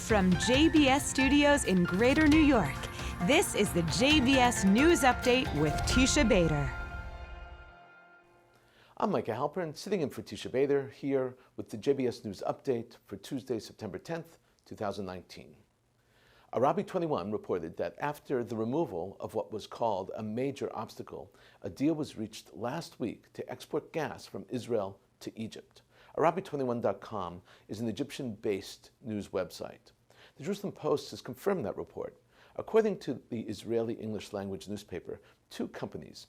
From JBS Studios in Greater New York, this is the JBS News Update with Teisha Bader. I'm Micah Halpern, sitting in for Teisha Bader, here with the JBS News Update for Tuesday, September 10th, 2019. Arabi 21 reported that after the removal of what was called a major obstacle, a deal was reached last week to export gas from Israel to Egypt. Arabi21.com is an Egyptian-based news website. The Jerusalem Post has confirmed that report. According to the Israeli English language newspaper, two companies,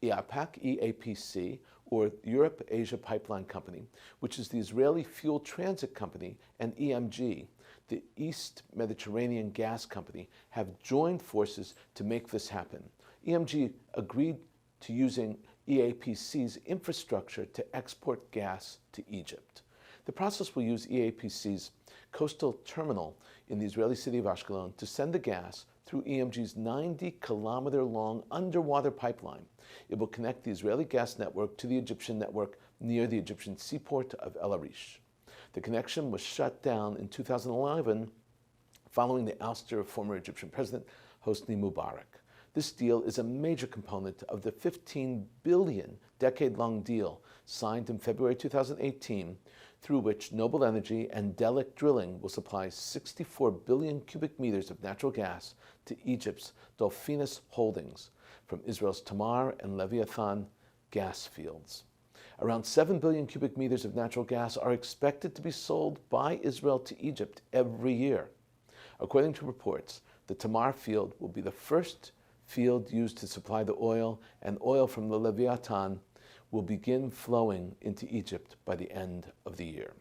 EAPC, or Europe Asia Pipeline Company, which is the Israeli Fuel Transit Company, and EMG, the East Mediterranean Gas Company, have joined forces to make this happen. EMG agreed to using EAPC's infrastructure to export gas to Egypt. The process will use EAPC's coastal terminal in the Israeli city of Ashkelon to send the gas through EMG's 90-kilometer-long underwater pipeline. It will connect the Israeli gas network to the Egyptian network near the Egyptian seaport of El Arish. The connection was shut down in 2011 following the ouster of former Egyptian President Hosni Mubarak. This deal is a major component of the $15 billion decade-long deal signed in February 2018, through which Noble Energy and Delek Drilling will supply 64 billion cubic meters of natural gas to Egypt's Dolphinus Holdings from Israel's Tamar and Leviathan gas fields. Around 7 billion cubic meters of natural gas are expected to be sold by Israel to Egypt every year. According to reports, the Tamar field will be the first field used to supply the oil, and oil from the Leviathan will begin flowing into Egypt by the end of the year.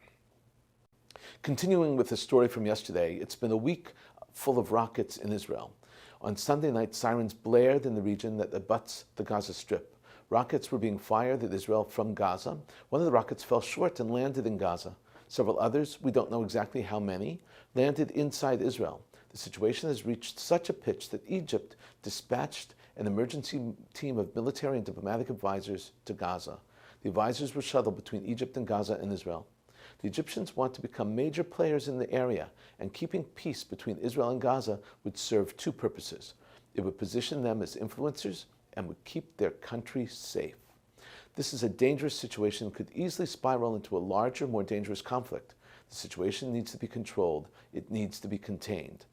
Continuing with the story from yesterday, it's been a week full of rockets in Israel. On Sunday night, sirens blared in the region that abuts the Gaza Strip. Rockets were being fired at Israel from Gaza. One of the rockets fell short and landed in Gaza. Several others, we don't know exactly how many, landed inside Israel. The situation has reached such a pitch that Egypt dispatched an emergency team of military and diplomatic advisors to Gaza. The advisors were shuttled between Egypt and Gaza and Israel. The Egyptians want to become major players in the area, and keeping peace between Israel and Gaza would serve two purposes. It would position them as influencers and would keep their country safe. This is a dangerous situation and could easily spiral into a larger, more dangerous conflict. The situation needs to be controlled. It needs to be contained.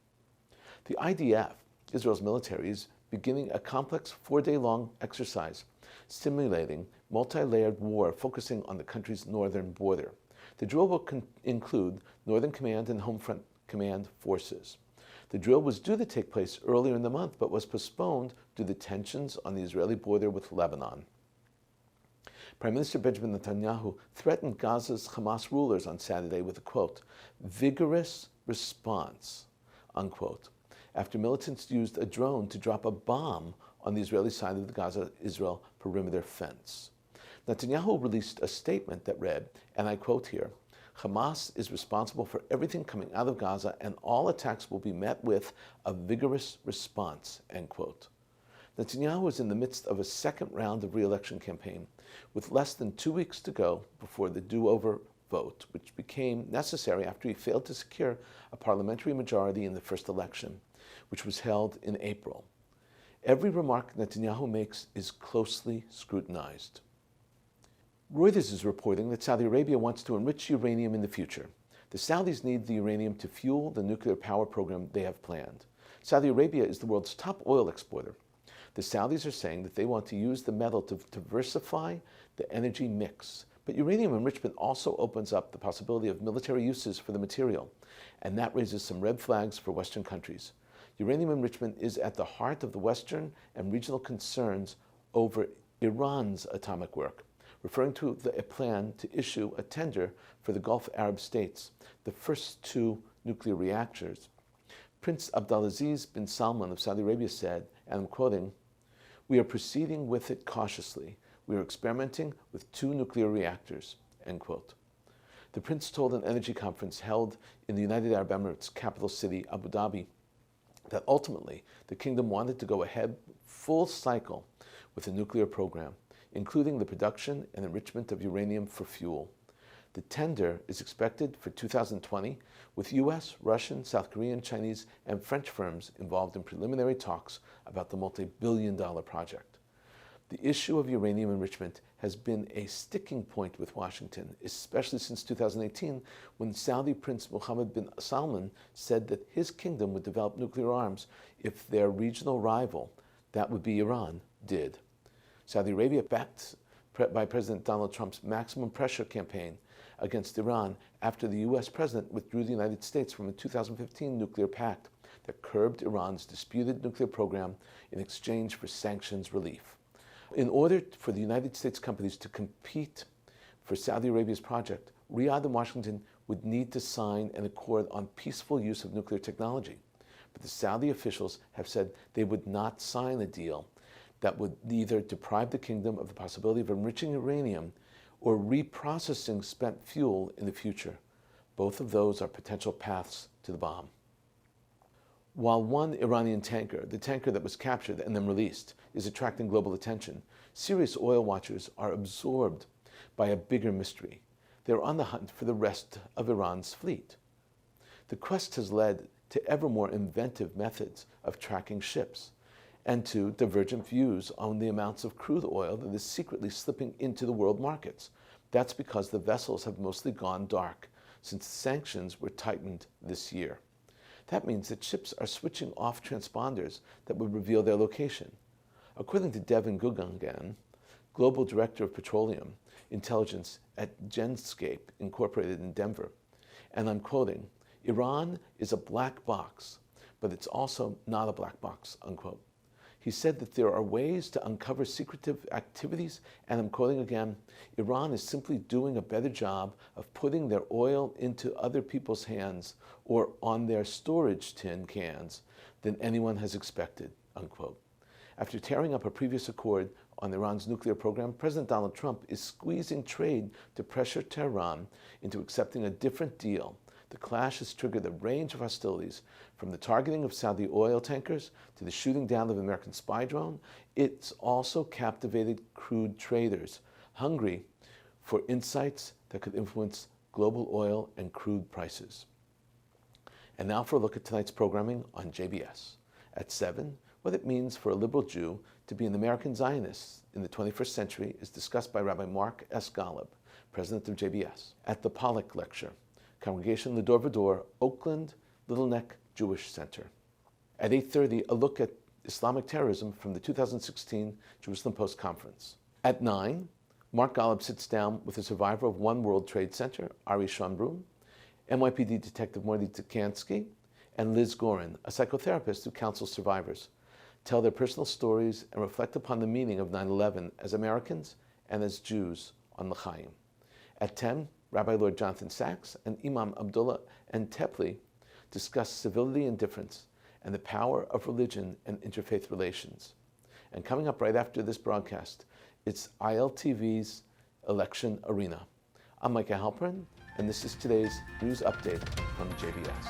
The IDF, Israel's military, is beginning a complex 4-day-long exercise simulating multi-layered war focusing on the country's northern border. The drill will include Northern Command and Home Front Command forces. The drill was due to take place earlier in the month, but was postponed due to tensions on the Israeli border with Lebanon. Prime Minister Benjamin Netanyahu threatened Gaza's Hamas rulers on Saturday with a, quote, vigorous response, unquote, after militants used a drone to drop a bomb on the Israeli side of the Gaza-Israel perimeter fence. Netanyahu released a statement that read, and I quote here, Hamas is responsible for everything coming out of Gaza, and all attacks will be met with a vigorous response, end quote. Netanyahu is in the midst of a second round of re-election campaign, with less than 2 weeks to go before the do-over vote, which became necessary after he failed to secure a parliamentary majority in the first election, which was held in April. Every remark Netanyahu makes is closely scrutinized. Reuters is reporting that Saudi Arabia wants to enrich uranium in the future. The Saudis need the uranium to fuel the nuclear power program they have planned. Saudi Arabia is the world's top oil exporter. The Saudis are saying that they want to use the metal to diversify the energy mix. But uranium enrichment also opens up the possibility of military uses for the material, and that raises some red flags for Western countries. Uranium enrichment is at the heart of the Western and regional concerns over Iran's atomic work, referring to a plan to issue a tender for the Gulf Arab states, the first 2 nuclear reactors. Prince Abdulaziz bin Salman of Saudi Arabia said, and I'm quoting, "We are proceeding with it cautiously. We are experimenting with 2 nuclear reactors," end quote. The prince told an energy conference held in the United Arab Emirates' capital city, Abu Dhabi, that ultimately the kingdom wanted to go ahead full cycle with the nuclear program, including the production and enrichment of uranium for fuel. The tender is expected for 2020, with U.S., Russian, South Korean, Chinese, and French firms involved in preliminary talks about the multi-billion-dollar project. The issue of uranium enrichment has been a sticking point with Washington, especially since 2018, when Saudi Prince Mohammed bin Salman said that his kingdom would develop nuclear arms if their regional rival, that would be Iran, did. Saudi Arabia, backed by President Donald Trump's maximum pressure campaign against Iran after the U.S. president withdrew the United States from a 2015 nuclear pact that curbed Iran's disputed nuclear program in exchange for sanctions relief. In order for the United States companies to compete for Saudi Arabia's project, Riyadh and Washington would need to sign an accord on peaceful use of nuclear technology. But the Saudi officials have said they would not sign a deal that would either deprive the kingdom of the possibility of enriching uranium or reprocessing spent fuel in the future. Both of those are potential paths to the bomb. While one Iranian tanker, the tanker that was captured and then released, is attracting global attention, serious oil watchers are absorbed by a bigger mystery. They're on the hunt for the rest of Iran's fleet. The quest has led to ever more inventive methods of tracking ships, and to divergent views on the amounts of crude oil that is secretly slipping into the world markets. That's because the vessels have mostly gone dark since sanctions were tightened this year. That means that ships are switching off transponders that would reveal their location. According to Devin Gugangan, Global Director of Petroleum Intelligence at Genscape Incorporated in Denver, and I'm quoting, "Iran is a black box, but it's also not a black box," unquote. He said that there are ways to uncover secretive activities, and I'm quoting again, "Iran is simply doing a better job of putting their oil into other people's hands or on their storage tin cans than anyone has expected," unquote. After tearing up a previous accord on Iran's nuclear program, President Donald Trump is squeezing trade to pressure Tehran into accepting a different deal. The clash has triggered a range of hostilities, from the targeting of Saudi oil tankers to the shooting down of an American spy drone. It's also captivated crude traders, hungry for insights that could influence global oil and crude prices. And now for a look at tonight's programming on JBS. At 7, what it means for a liberal Jew to be an American Zionist in the 21st century is discussed by Rabbi Mark S. Golub, president of JBS, at the Pollack Lecture, Congregation Lador Vador, Oakland, Little Neck Jewish Center. At 8:30, a look at Islamic terrorism from the 2016 Jerusalem Post Conference. At 9, Mark Golub sits down with a survivor of One World Trade Center, Ari Schonbrun, NYPD Detective Morty Tukansky, and Liz Gorin, a psychotherapist who counsels survivors, tell their personal stories and reflect upon the meaning of 9/11 as Americans and as Jews on L'chaim. At 10, Rabbi Lord Jonathan Sachs and Imam Abdullah and Tepli discuss civility and difference and the power of religion and interfaith relations. And coming up right after this broadcast, it's ILTV's Election Arena. I'm Micah Halpern, and this is today's news update from JBS.